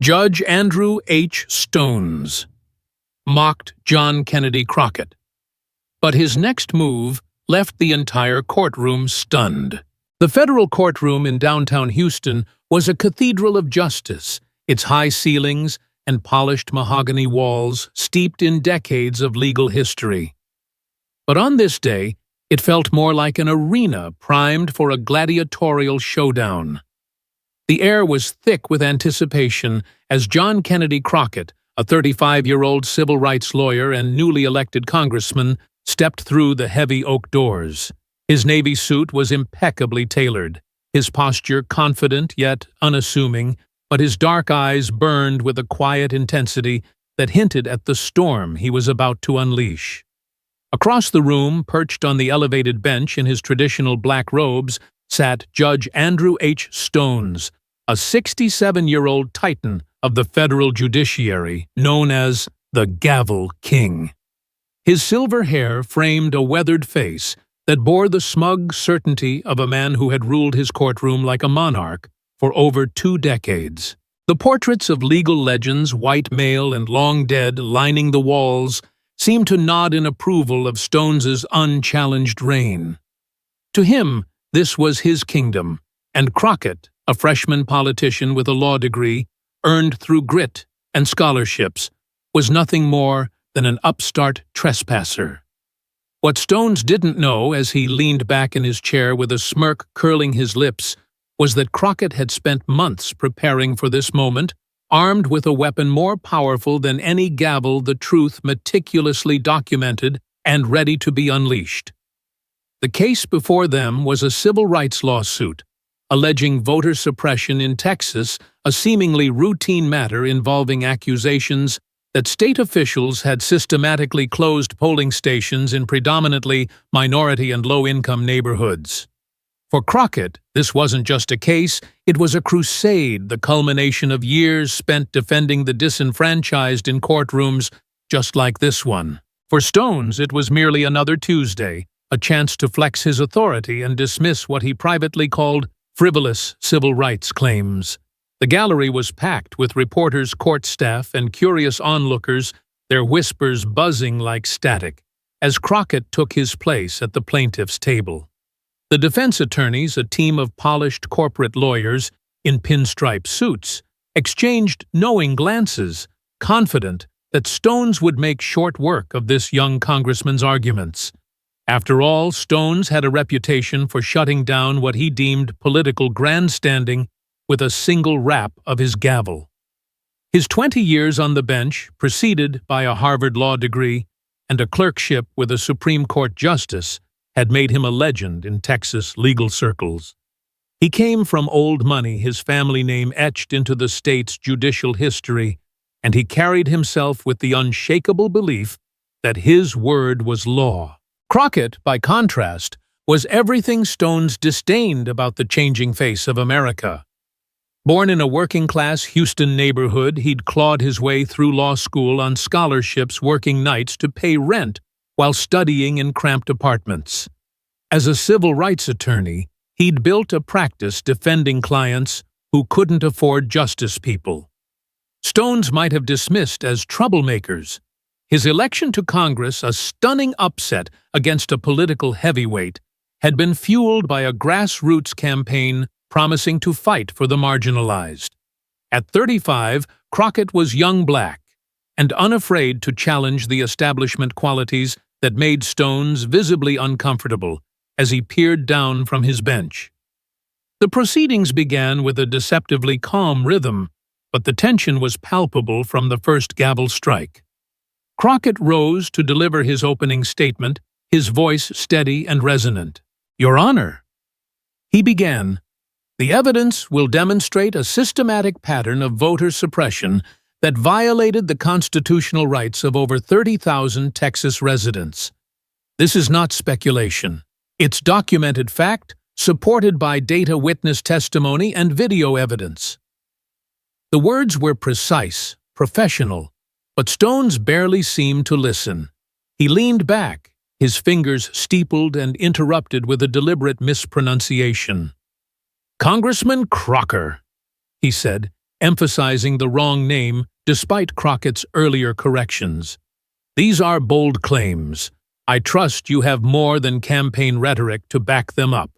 Judge Andrew H. Stones mocked John Kennedy Crockett, but his next move left the entire courtroom stunned. The federal courtroom in downtown Houston was a cathedral of justice, its high ceilings and polished mahogany walls steeped in decades of legal history. But on this day, it felt more like an arena primed for a gladiatorial showdown. The air was thick with anticipation as John Kennedy Crockett, a 35-year-old civil rights lawyer and newly elected congressman, stepped through the heavy oak doors. His navy suit was impeccably tailored, his posture confident yet unassuming, but his dark eyes burned with a quiet intensity that hinted at the storm he was about to unleash. Across the room, perched on the elevated bench in his traditional black robes, sat Judge Andrew H. Stones, a 67-year-old titan of the federal judiciary, known as the Gavel King. His silver hair framed a weathered face that bore the smug certainty of a man who had ruled his courtroom like a monarch for over 2 decades. The portraits of legal legends, white male and long dead, lining the walls, seemed to nod in approval of Stones's unchallenged reign. To him, this was his kingdom, and Crockett, a freshman politician with a law degree, earned through grit and scholarships, was nothing more than an upstart trespasser. What Stones didn't know, as he leaned back in his chair with a smirk curling his lips, was that Crockett had spent months preparing for this moment, armed with a weapon more powerful than any gavel the truth meticulously documented and ready to be unleashed. The case before them was a civil rights lawsuit, alleging voter suppression in Texas, a seemingly routine matter involving accusations that state officials had systematically closed polling stations in predominantly minority and low-income neighborhoods. For Crockett, this wasn't just a case, it was a crusade, the culmination of years spent defending the disenfranchised in courtrooms just like this one. For Stones, it was merely another Tuesday, a chance to flex his authority and dismiss what he privately called frivolous civil rights claims. The gallery was packed with reporters, court staff, and curious onlookers, their whispers buzzing like static, as Crockett took his place at the plaintiff's table. The defense attorneys, a team of polished corporate lawyers in pinstripe suits, exchanged knowing glances, confident that Stones would make short work of this young congressman's arguments. After all, Stones had a reputation for shutting down what he deemed political grandstanding with a single rap of his gavel. His 20 years on the bench, preceded by a Harvard law degree and a clerkship with a Supreme Court justice, had made him a legend in Texas legal circles. He came from old money, his family name etched into the state's judicial history, and he carried himself with the unshakable belief that his word was law. Crockett, by contrast, was everything Stones disdained about the changing face of America. Born in a working-class Houston neighborhood, he'd clawed his way through law school on scholarships, working nights to pay rent while studying in cramped apartments. As a civil rights attorney, he'd built a practice defending clients who couldn't afford justice people. Stones might have dismissed as troublemakers. His election to Congress, a stunning upset against a political heavyweight, had been fueled by a grassroots campaign promising to fight for the marginalized. At 35, Crockett was young black and unafraid to challenge the establishment qualities that made Stones visibly uncomfortable as he peered down from his bench. The proceedings began with a deceptively calm rhythm, but the tension was palpable from the first gavel strike. Crockett rose to deliver his opening statement, his voice steady and resonant. "Your Honor," he began, "the evidence will demonstrate a systematic pattern of voter suppression that violated the constitutional rights of over 30,000 Texas residents. This is not speculation. It's documented fact, supported by data witness testimony and video evidence." The words were precise, professional, but Stones barely seemed to listen. He leaned back, his fingers steepled and interrupted with a deliberate mispronunciation. "Congressman Crocker," he said, emphasizing the wrong name despite Crockett's earlier corrections. "These are bold claims. I trust you have more than campaign rhetoric to back them up."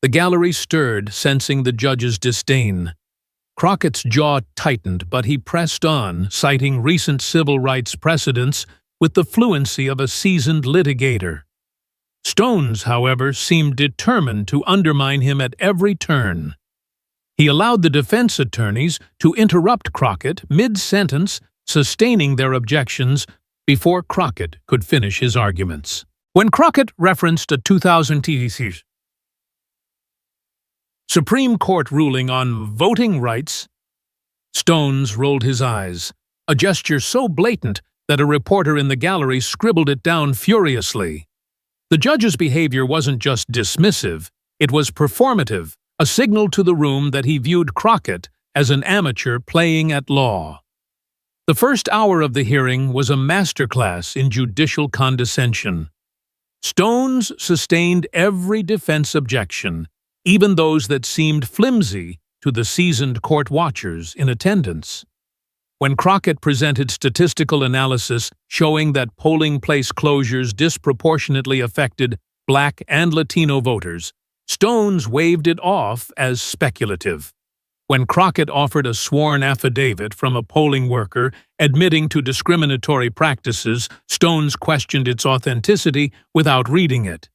The gallery stirred, sensing the judge's disdain. Crockett's jaw tightened, but he pressed on, citing recent civil rights precedents with the fluency of a seasoned litigator. Stones, however, seemed determined to undermine him at every turn. He allowed the defense attorneys to interrupt Crockett mid-sentence, sustaining their objections before Crockett could finish his arguments. When Crockett referenced a 2000 Supreme Court ruling on voting rights, Stones rolled his eyes, a gesture so blatant that a reporter in the gallery scribbled it down furiously. The judge's behavior wasn't just dismissive, it was performative, a signal to the room that he viewed Crockett as an amateur playing at law. The first hour of the hearing was a masterclass in judicial condescension. Stones sustained every defense objection, even those that seemed flimsy to the seasoned court watchers in attendance. When Crockett presented statistical analysis showing that polling place closures disproportionately affected Black and Latino voters, Stones waved it off as speculative. When Crockett offered a sworn affidavit from a polling worker admitting to discriminatory practices, Stones questioned its authenticity without reading it.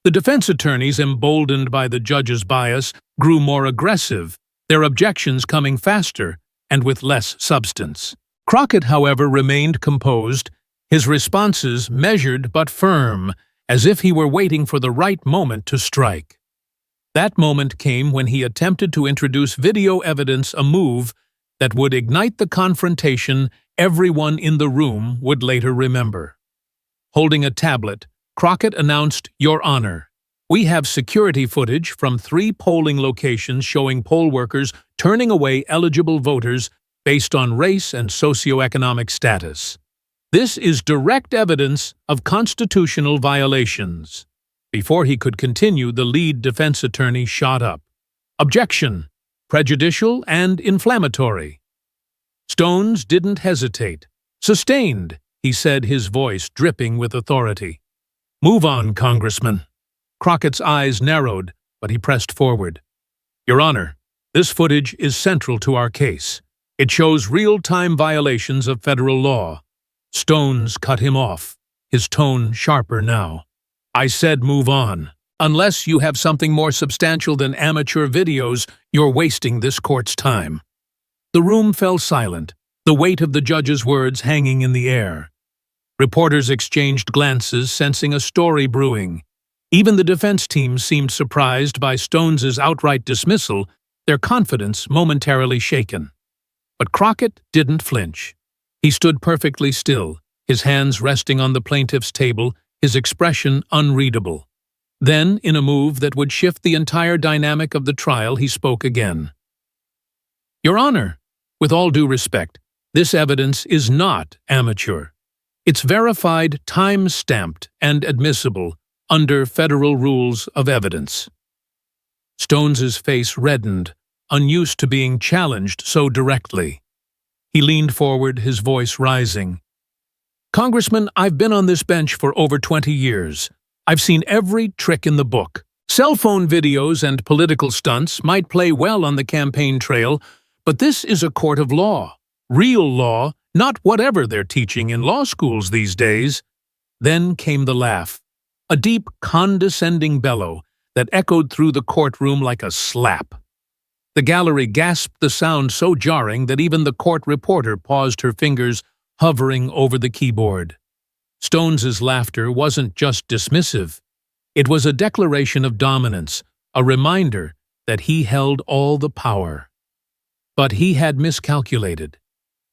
The defense attorneys, emboldened by the judge's bias, grew more aggressive, their objections coming faster and with less substance. Crockett, however, remained composed, his responses measured but firm, as if he were waiting for the right moment to strike. That moment came when he attempted to introduce video evidence, a move that would ignite the confrontation everyone in the room would later remember. Holding a tablet, Crockett announced, "Your Honor, we have security footage from 3 polling locations showing poll workers turning away eligible voters based on race and socioeconomic status. This is direct evidence of constitutional violations." Before he could continue, the lead defense attorney shot up. "Objection! Prejudicial and inflammatory." Stones didn't hesitate. "Sustained," he said, his voice dripping with authority. "Move on, Congressman." Crockett's eyes narrowed, but he pressed forward. "Your Honor, this footage is central to our case. It shows real-time violations of federal law." Stones cut him off, his tone sharper now. "I said move on. Unless you have something more substantial than amateur videos, you're wasting this court's time." The room fell silent, the weight of the judge's words hanging in the air. Reporters exchanged glances, sensing a story brewing. Even the defense team seemed surprised by Stones's outright dismissal, their confidence momentarily shaken. But Crockett didn't flinch. He stood perfectly still, his hands resting on the plaintiff's table, his expression unreadable. Then, in a move that would shift the entire dynamic of the trial, he spoke again. "Your Honor, with all due respect, this evidence is not amateur. It's verified, time-stamped, and admissible under federal rules of evidence." Stones's face reddened, unused to being challenged so directly. He leaned forward, his voice rising. "Congressman, I've been on this bench for over 20 years. I've seen every trick in the book. Cell phone videos and political stunts might play well on the campaign trail, but this is a court of law. Real law, not whatever they're teaching in law schools these days." Then came the laugh, a deep, condescending bellow that echoed through the courtroom like a slap. The gallery gasped, the sound so jarring that even the court reporter paused, her fingers hovering over the keyboard. Stones's laughter wasn't just dismissive. It was a declaration of dominance, a reminder that he held all the power. But he had miscalculated.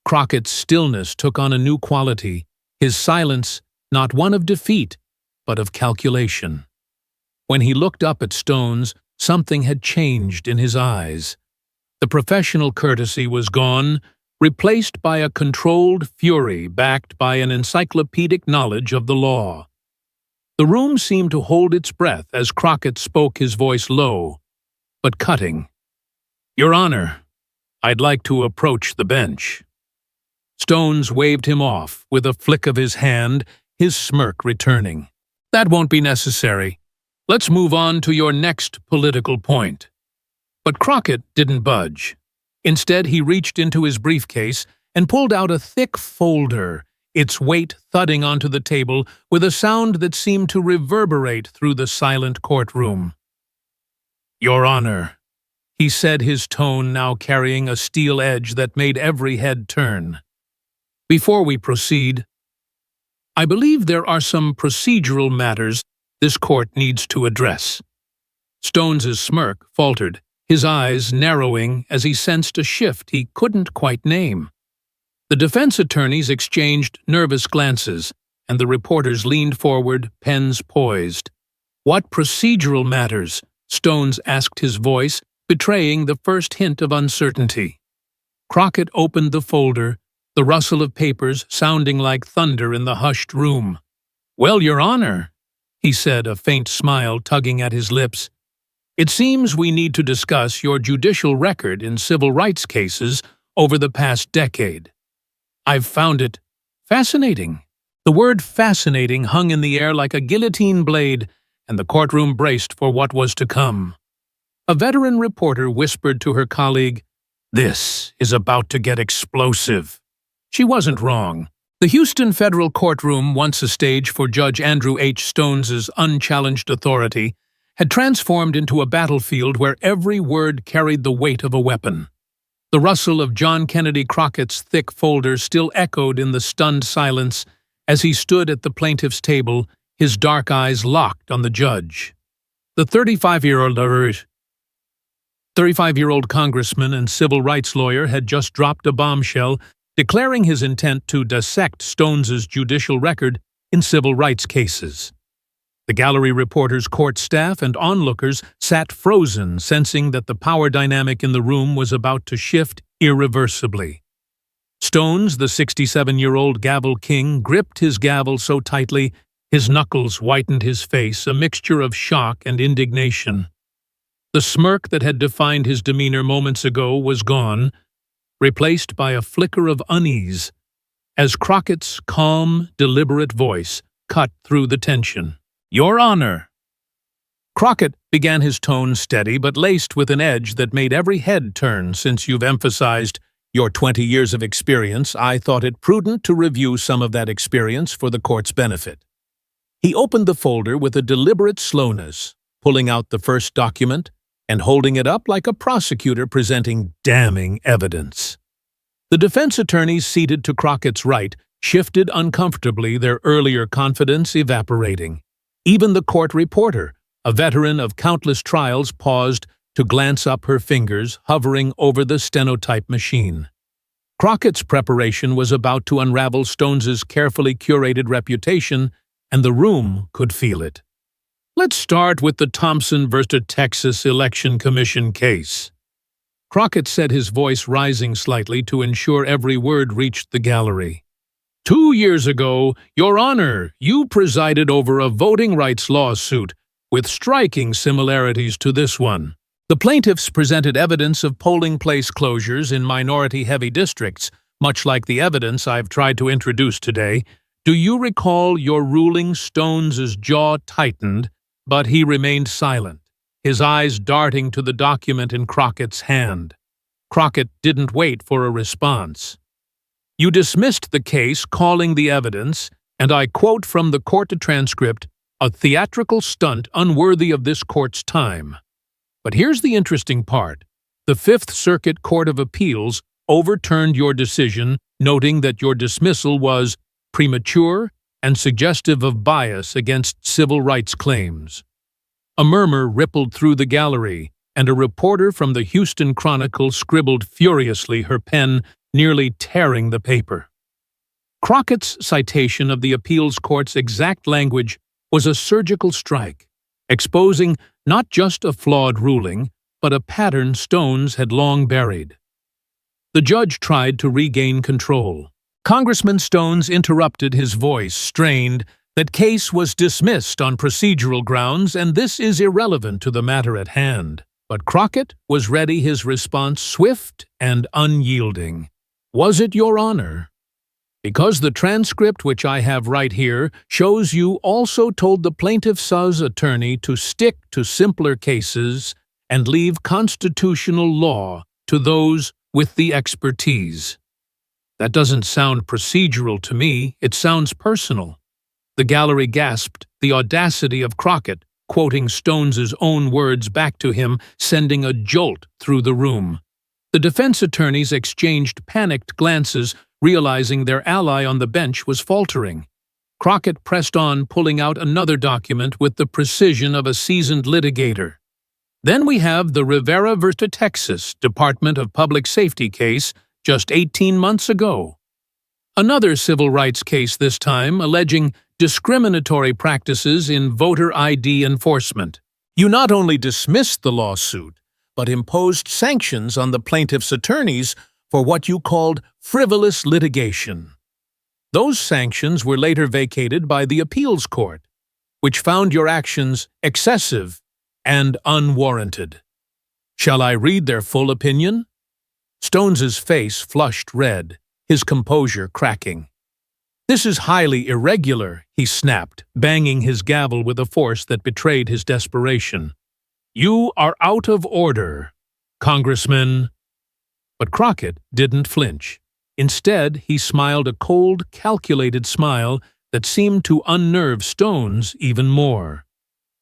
Crockett's stillness took on a new quality, his silence not one of defeat, but of calculation. When he looked up at Stones, something had changed in his eyes. The professional courtesy was gone, replaced by a controlled fury backed by an encyclopedic knowledge of the law. The room seemed to hold its breath as Crockett spoke, his voice low, but cutting. "Your Honor, I'd like to approach the bench." Stones waved him off with a flick of his hand, his smirk returning. "That won't be necessary. Let's move on to your next political point." But Crockett didn't budge. Instead, he reached into his briefcase and pulled out a thick folder, its weight thudding onto the table with a sound that seemed to reverberate through the silent courtroom. "Your Honor," he said, his tone now carrying a steel edge that made every head turn. "Before we proceed, I believe there are some procedural matters this court needs to address." Stones's smirk faltered, his eyes narrowing as he sensed a shift he couldn't quite name. The defense attorneys exchanged nervous glances, and the reporters leaned forward, pens poised. "What procedural matters?" Stones asked, his voice betraying the first hint of uncertainty. Crockett opened the folder, the rustle of papers sounding like thunder in the hushed room. "Well, Your Honor," he said, a faint smile tugging at his lips, "it seems we need to discuss your judicial record in civil rights cases over the past decade. I've found it fascinating." The word fascinating hung in the air like a guillotine blade, and the courtroom braced for what was to come. A veteran reporter whispered to her colleague, "This is about to get explosive." She wasn't wrong. The Houston federal courtroom, once a stage for Judge Andrew H. Stones's unchallenged authority, had transformed into a battlefield where every word carried the weight of a weapon. The rustle of John Kennedy Crockett's thick folder still echoed in the stunned silence as he stood at the plaintiff's table, his dark eyes locked on the judge. The 35-year-old congressman and civil rights lawyer had just dropped a bombshell, declaring his intent to dissect Stones's judicial record in civil rights cases. The gallery reporters, court staff, and onlookers sat frozen, sensing that the power dynamic in the room was about to shift irreversibly. Stones, the 67-year-old gavel king, gripped his gavel so tightly his knuckles whitened his face, a mixture of shock and indignation. The smirk that had defined his demeanor moments ago was gone, replaced by a flicker of unease, as Crockett's calm, deliberate voice cut through the tension. "Your Honor." Crockett began, his tone steady but laced with an edge that made every head turn. "Since you've emphasized your 20 years of experience, I thought it prudent to review some of that experience for the court's benefit." He opened the folder with a deliberate slowness, pulling out the first document and holding it up like a prosecutor presenting damning evidence. The defense attorneys seated to Crockett's right shifted uncomfortably, their earlier confidence evaporating. Even the court reporter, a veteran of countless trials, paused to glance up, her fingers hovering over the stenotype machine. Crockett's preparation was about to unravel Stones's carefully curated reputation, and the room could feel it. "Let's start with the Thompson versus Texas Election Commission case." Crockett said, his voice rising slightly to ensure every word reached the gallery. 2 years ago, Your Honor, you presided over a voting rights lawsuit with striking similarities to this one. The plaintiffs presented evidence of polling place closures in minority-heavy districts, much like the evidence I've tried to introduce today. Do you recall your ruling? Stones's jaw tightened, but he remained silent, his eyes darting to the document in Crockett's hand. Crockett didn't wait for a response. "You dismissed the case, calling the evidence, and I quote from the court transcript, a theatrical stunt unworthy of this court's time. But here's the interesting part. The Fifth Circuit Court of Appeals overturned your decision, noting that your dismissal was premature and suggestive of bias against civil rights claims." A murmur rippled through the gallery, and a reporter from the Houston Chronicle scribbled furiously, her pen nearly tearing the paper. Crockett's citation of the appeals court's exact language was a surgical strike, exposing not just a flawed ruling, but a pattern Stones had long buried. The judge tried to regain control. Congressman Stones interrupted, his voice strained. "That case was dismissed on procedural grounds, and this is irrelevant to the matter at hand." But Crockett was ready, his response swift and unyielding. "Was it, Your Honor? Because the transcript which I have right here shows you also told the plaintiff's attorney to stick to simpler cases and leave constitutional law to those with the expertise." That doesn't sound procedural to me, it sounds personal. The gallery gasped, the audacity of Crockett, quoting Stones's own words back to him, sending a jolt through the room. The defense attorneys exchanged panicked glances, realizing their ally on the bench was faltering. Crockett pressed on, pulling out another document with the precision of a seasoned litigator. "Then we have the Rivera v. Texas Department of Public Safety case just 18 months ago. Another civil rights case this time, alleging discriminatory practices in voter ID enforcement. You not only dismissed the lawsuit, but imposed sanctions on the plaintiff's attorneys for what you called frivolous litigation. Those sanctions were later vacated by the appeals court, which found your actions excessive and unwarranted. Shall I read their full opinion?" Stones's face flushed red, his composure cracking. "This is highly irregular," he snapped, banging his gavel with a force that betrayed his desperation. "You are out of order, Congressman." But Crockett didn't flinch. Instead, he smiled a cold, calculated smile that seemed to unnerve Stones even more.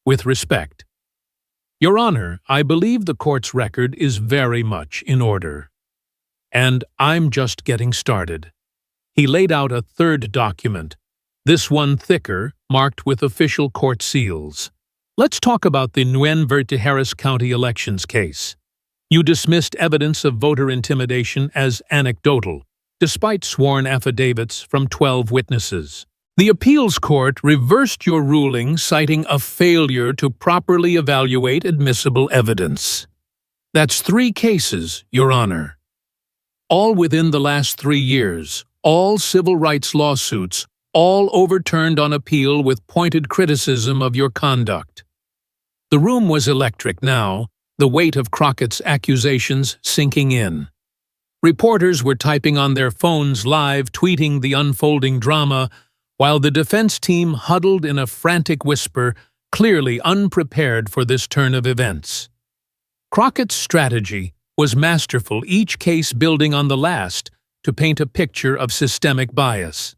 With respect, "Your Honor, I believe the court's record is very much in order. And I'm just getting started." He laid out a third document, this one thicker, marked with official court seals. "Let's talk about the Nguyen v. Harris County elections case. You dismissed evidence of voter intimidation as anecdotal, despite sworn affidavits from 12 witnesses. The appeals court reversed your ruling, citing a failure to properly evaluate admissible evidence. That's 3 cases, Your Honor. All within the last 3 years, all civil rights lawsuits, all overturned on appeal with pointed criticism of your conduct." The room was electric now, the weight of Crockett's accusations sinking in. Reporters were typing on their phones live, tweeting the unfolding drama, while the defense team huddled in a frantic whisper, clearly unprepared for this turn of events. Crockett's strategy was masterful, each case building on the last to paint a picture of systemic bias.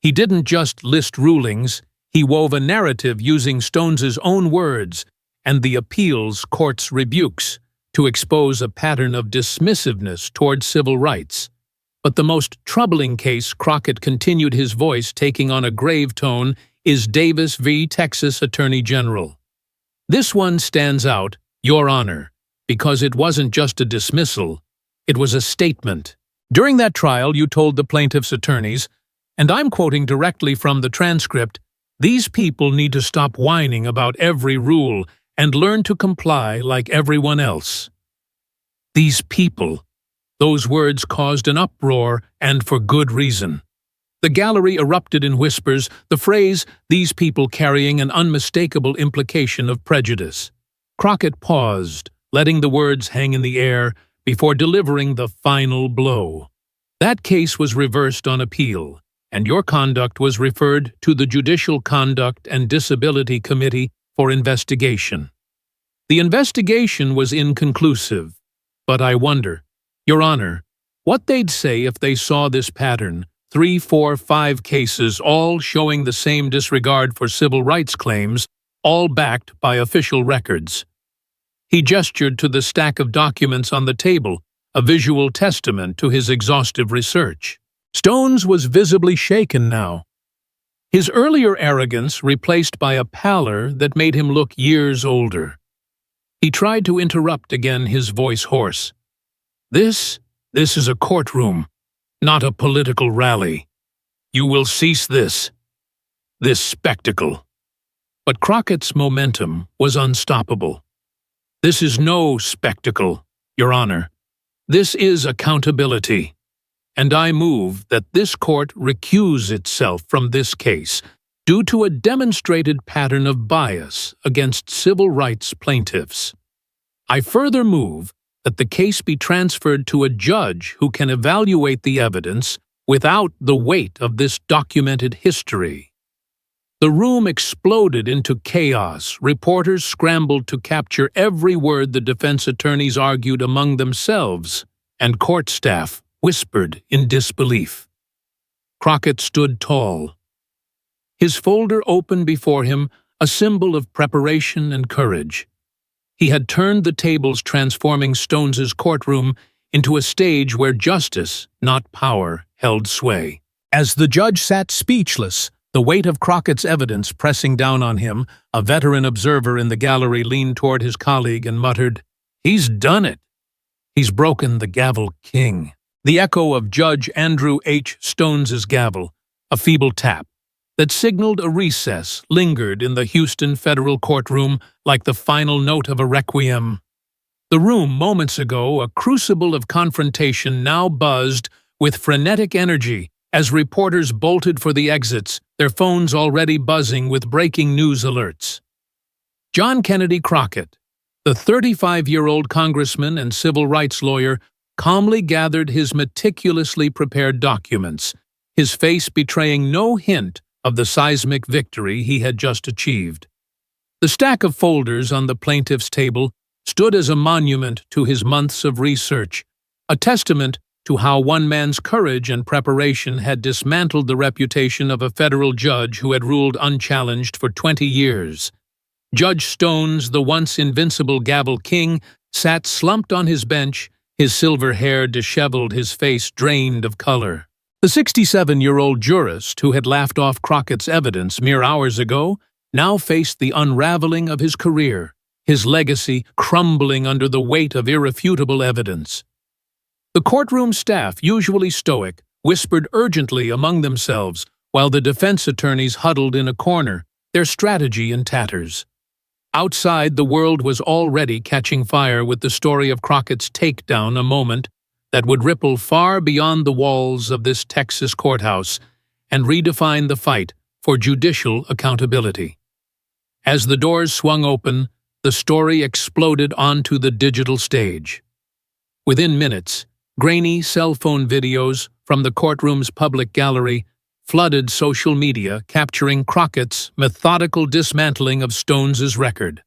He didn't just list rulings, he wove a narrative using Stones's own words and the appeals court's rebukes to expose a pattern of dismissiveness toward civil rights. But the most troubling case, Crockett continued, his voice taking on a grave tone, is Davis v. Texas Attorney General. This one stands out, Your Honor, because it wasn't just a dismissal, it was a statement. During that trial, you told the plaintiff's attorneys, and I'm quoting directly from the transcript, "These people need to stop whining about every rule and learn to comply like everyone else." These people. Those words caused an uproar, and for good reason. The gallery erupted in whispers, the phrase, "these people," carrying an unmistakable implication of prejudice. Crockett paused, letting the words hang in the air before delivering the final blow. That case was reversed on appeal, and your conduct was referred to the Judicial Conduct and Disability Committee for investigation. The investigation was inconclusive, but I wonder, Your Honor, what they'd say if they saw this pattern, 3, 4, 5 cases all showing the same disregard for civil rights claims, all backed by official records. He gestured to the stack of documents on the table, a visual testament to his exhaustive research. Stones was visibly shaken now. His earlier arrogance replaced by a pallor that made him look years older. He tried to interrupt again, his voice hoarse. This is a courtroom, not a political rally. You will cease this spectacle." But Crockett's momentum was unstoppable. "This is no spectacle, Your Honor. This is accountability. And I move that this court recuse itself from this case due to a demonstrated pattern of bias against civil rights plaintiffs." I further move that the case be transferred to a judge who can evaluate the evidence without the weight of this documented history." The room exploded into chaos. Reporters scrambled to capture every word the defense attorneys argued among themselves, and court staff whispered in disbelief. Crockett stood tall, his folder open before him, a symbol of preparation and courage. He had turned the tables, transforming Stones's courtroom into a stage where justice, not power, held sway. As the judge sat speechless, the weight of Crockett's evidence pressing down on him, a veteran observer in the gallery leaned toward his colleague and muttered, "He's done it. He's broken the gavel king." The echo of Judge Andrew H. Stones's gavel, a feeble tap that signaled a recess, lingered in the Houston federal courtroom like the final note of a requiem. The room, moments ago a crucible of confrontation, now buzzed with frenetic energy as reporters bolted for the exits, their phones already buzzing with breaking news alerts. John Kennedy Crockett, the 35-year-old congressman and civil rights lawyer, calmly gathered his meticulously prepared documents, his face betraying no hint of the seismic victory he had just achieved. The stack of folders on the plaintiff's table stood as a monument to his months of research, a testament to how one man's courage and preparation had dismantled the reputation of a federal judge who had ruled unchallenged for 20 years. Judge Stones, the once invincible gavel king, sat slumped on his bench, his silver hair disheveled, his face drained of color. The 67-year-old jurist who had laughed off Crockett's evidence mere hours ago now faced the unraveling of his career, his legacy crumbling under the weight of irrefutable evidence. The courtroom staff, usually stoic, whispered urgently among themselves while the defense attorneys huddled in a corner, their strategy in tatters. Outside, the world was already catching fire with the story of Crockett's takedown, a moment that would ripple far beyond the walls of this Texas courthouse and redefine the fight for judicial accountability. As the doors swung open, the story exploded onto the digital stage. Within minutes, grainy cell phone videos from the courtroom's public gallery flooded social media, capturing Crockett's methodical dismantling of Stones's record.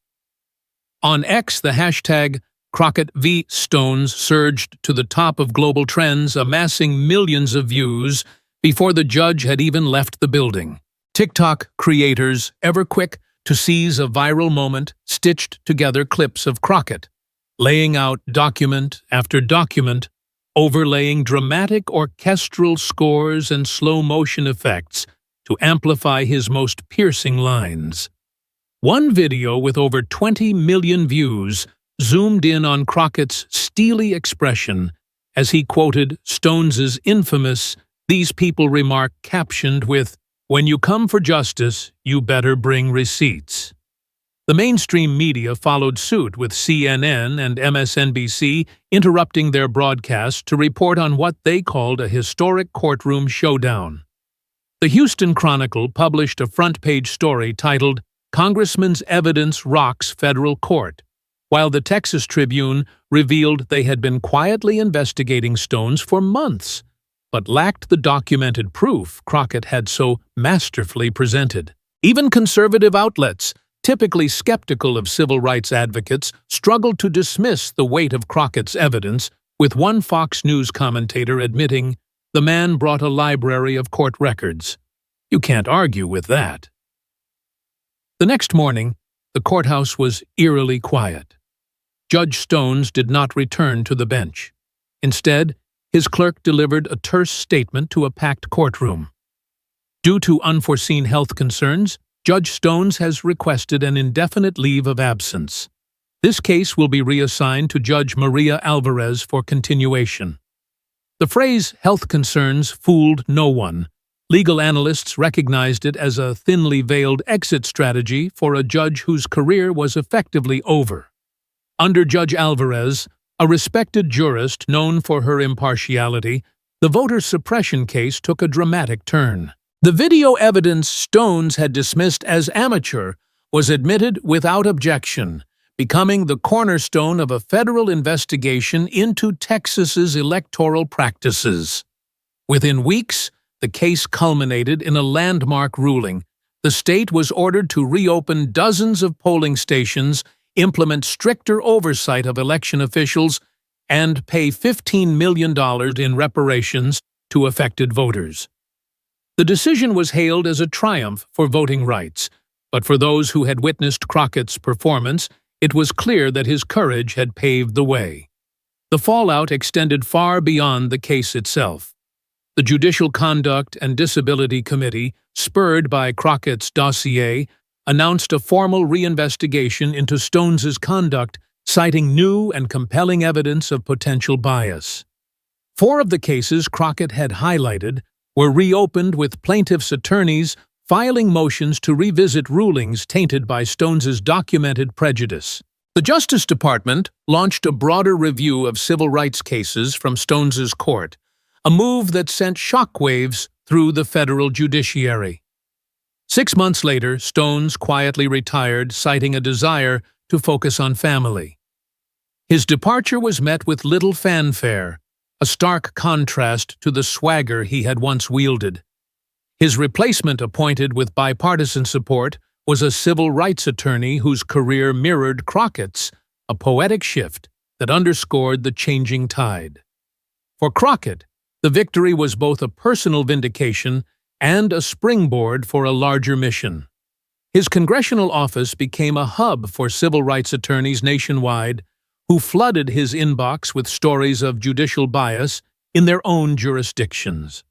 On X, the hashtag Crockett v. Stones surged to the top of global trends, amassing millions of views before the judge had even left the building. TikTok creators, ever quick to seize a viral moment, stitched together clips of Crockett, laying out document after document, overlaying dramatic orchestral scores and slow-motion effects to amplify his most piercing lines. One video with over 20 million views zoomed in on Crockett's steely expression as he quoted Stones's infamous "These people" remark, captioned with, "When you come for justice, you better bring receipts." The mainstream media followed suit, with CNN and MSNBC interrupting their broadcast to report on what they called a historic courtroom showdown. The Houston Chronicle published a front-page story titled, "Congressman's Evidence Rocks Federal Court," while the Texas Tribune revealed they had been quietly investigating Stones for months, but lacked the documented proof Crockett had so masterfully presented. Even conservative outlets, typically skeptical of civil rights advocates, struggled to dismiss the weight of Crockett's evidence, with one Fox News commentator admitting, "The man brought a library of court records. You can't argue with that." The next morning, the courthouse was eerily quiet. Judge Stones did not return to the bench. Instead, his clerk delivered a terse statement to a packed courtroom. Due to unforeseen health concerns, Judge Stones has requested an indefinite leave of absence. This case will be reassigned to Judge Maria Alvarez for continuation. The phrase "health concerns" fooled no one. Legal analysts recognized it as a thinly veiled exit strategy for a judge whose career was effectively over. Under Judge Alvarez, a respected jurist known for her impartiality, the voter suppression case took a dramatic turn. The video evidence Stones had dismissed as amateur was admitted without objection, becoming the cornerstone of a federal investigation into Texas's electoral practices. Within weeks, the case culminated in a landmark ruling. The state was ordered to reopen dozens of polling stations, implement stricter oversight of election officials, and pay $15 million in reparations to affected voters. The decision was hailed as a triumph for voting rights, but for those who had witnessed Crockett's performance, it was clear that his courage had paved the way. The fallout extended far beyond the case itself. The Judicial Conduct and Disability Committee, spurred by Crockett's dossier, announced a formal reinvestigation into Stone's conduct, citing new and compelling evidence of potential bias. 4 of the cases Crockett had highlighted were reopened, with plaintiffs' attorneys filing motions to revisit rulings tainted by Stone's documented prejudice. The Justice Department launched a broader review of civil rights cases from Stone's court, a move that sent shockwaves through the federal judiciary. 6 months later, Stone's quietly retired, citing a desire to focus on family. His departure was met with little fanfare, a stark contrast to the swagger he had once wielded. His replacement, appointed with bipartisan support, was a civil rights attorney whose career mirrored Crockett's, a poetic shift that underscored the changing tide. For Crockett, the victory was both a personal vindication and a springboard for a larger mission. His congressional office became a hub for civil rights attorneys nationwide who flooded his inbox with stories of judicial bias in their own jurisdictions.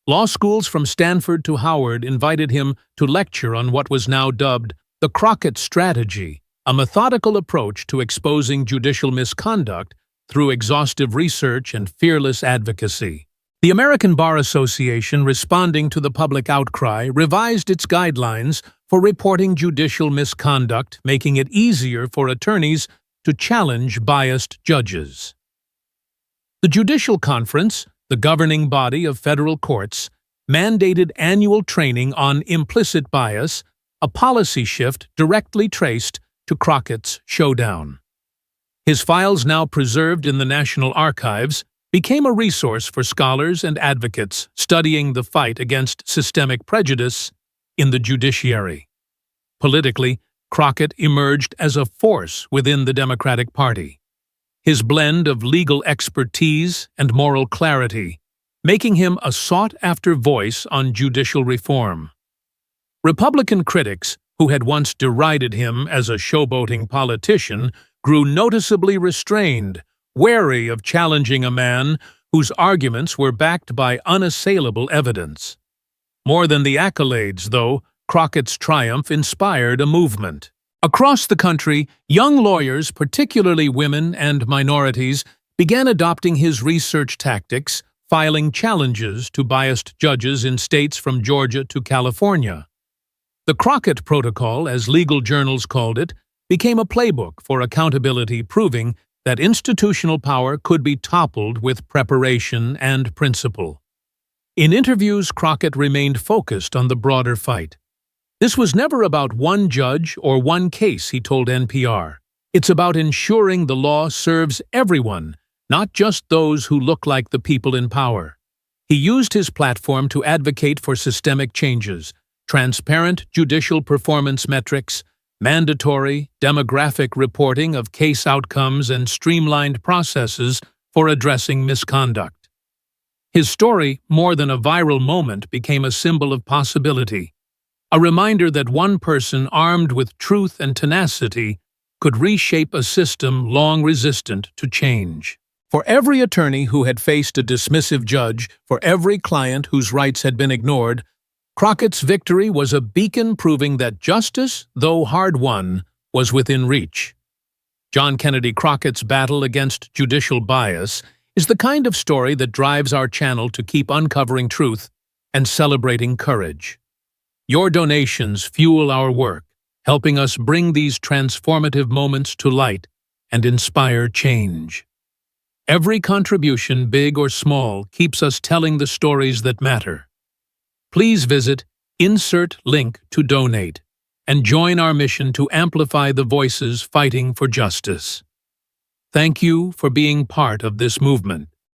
Law schools from Stanford to Howard invited him to lecture on what was now dubbed the Crockett Strategy, a methodical approach to exposing judicial misconduct through exhaustive research and fearless advocacy. The American Bar Association, responding to the public outcry, revised its guidelines for reporting judicial misconduct, making it easier for attorneys to challenge biased judges. The Judicial Conference, the governing body of federal courts, mandated annual training on implicit bias, a policy shift directly traced to Crockett's showdown. His files, now preserved in the National Archives, became a resource for scholars and advocates studying the fight against systemic prejudice in the judiciary. Politically, Crockett emerged as a force within the Democratic Party, his blend of legal expertise and moral clarity making him a sought-after voice on judicial reform. Republican critics, who had once derided him as a showboating politician, grew noticeably restrained, wary of challenging a man whose arguments were backed by unassailable evidence. More than the accolades, though, Crockett's triumph inspired a movement. Across the country, young lawyers, particularly women and minorities, began adopting his research tactics, filing challenges to biased judges in states from Georgia to California. The Crockett Protocol, as legal journals called it, became a playbook for accountability, proving that institutional power could be toppled with preparation and principle. In interviews, Crockett remained focused on the broader fight. This was never about one judge or one case, he told NPR. It's about ensuring the law serves everyone, not just those who look like the people in power. He used his platform to advocate for systemic changes, transparent judicial performance metrics, mandatory demographic reporting of case outcomes, and streamlined processes for addressing misconduct. His story, more than a viral moment, became a symbol of possibility, a reminder that one person armed with truth and tenacity could reshape a system long resistant to change. For every attorney who had faced a dismissive judge, for every client whose rights had been ignored, Crockett's victory was a beacon proving that justice, though hard-won, was within reach. John Kennedy Crockett's battle against judicial bias is the kind of story that drives our channel to keep uncovering truth and celebrating courage. Your donations fuel our work, helping us bring these transformative moments to light and inspire change. Every contribution, big or small, keeps us telling the stories that matter. Please visit Insert Link to donate. and join our mission to amplify the voices fighting for justice. Thank you for being part of this movement.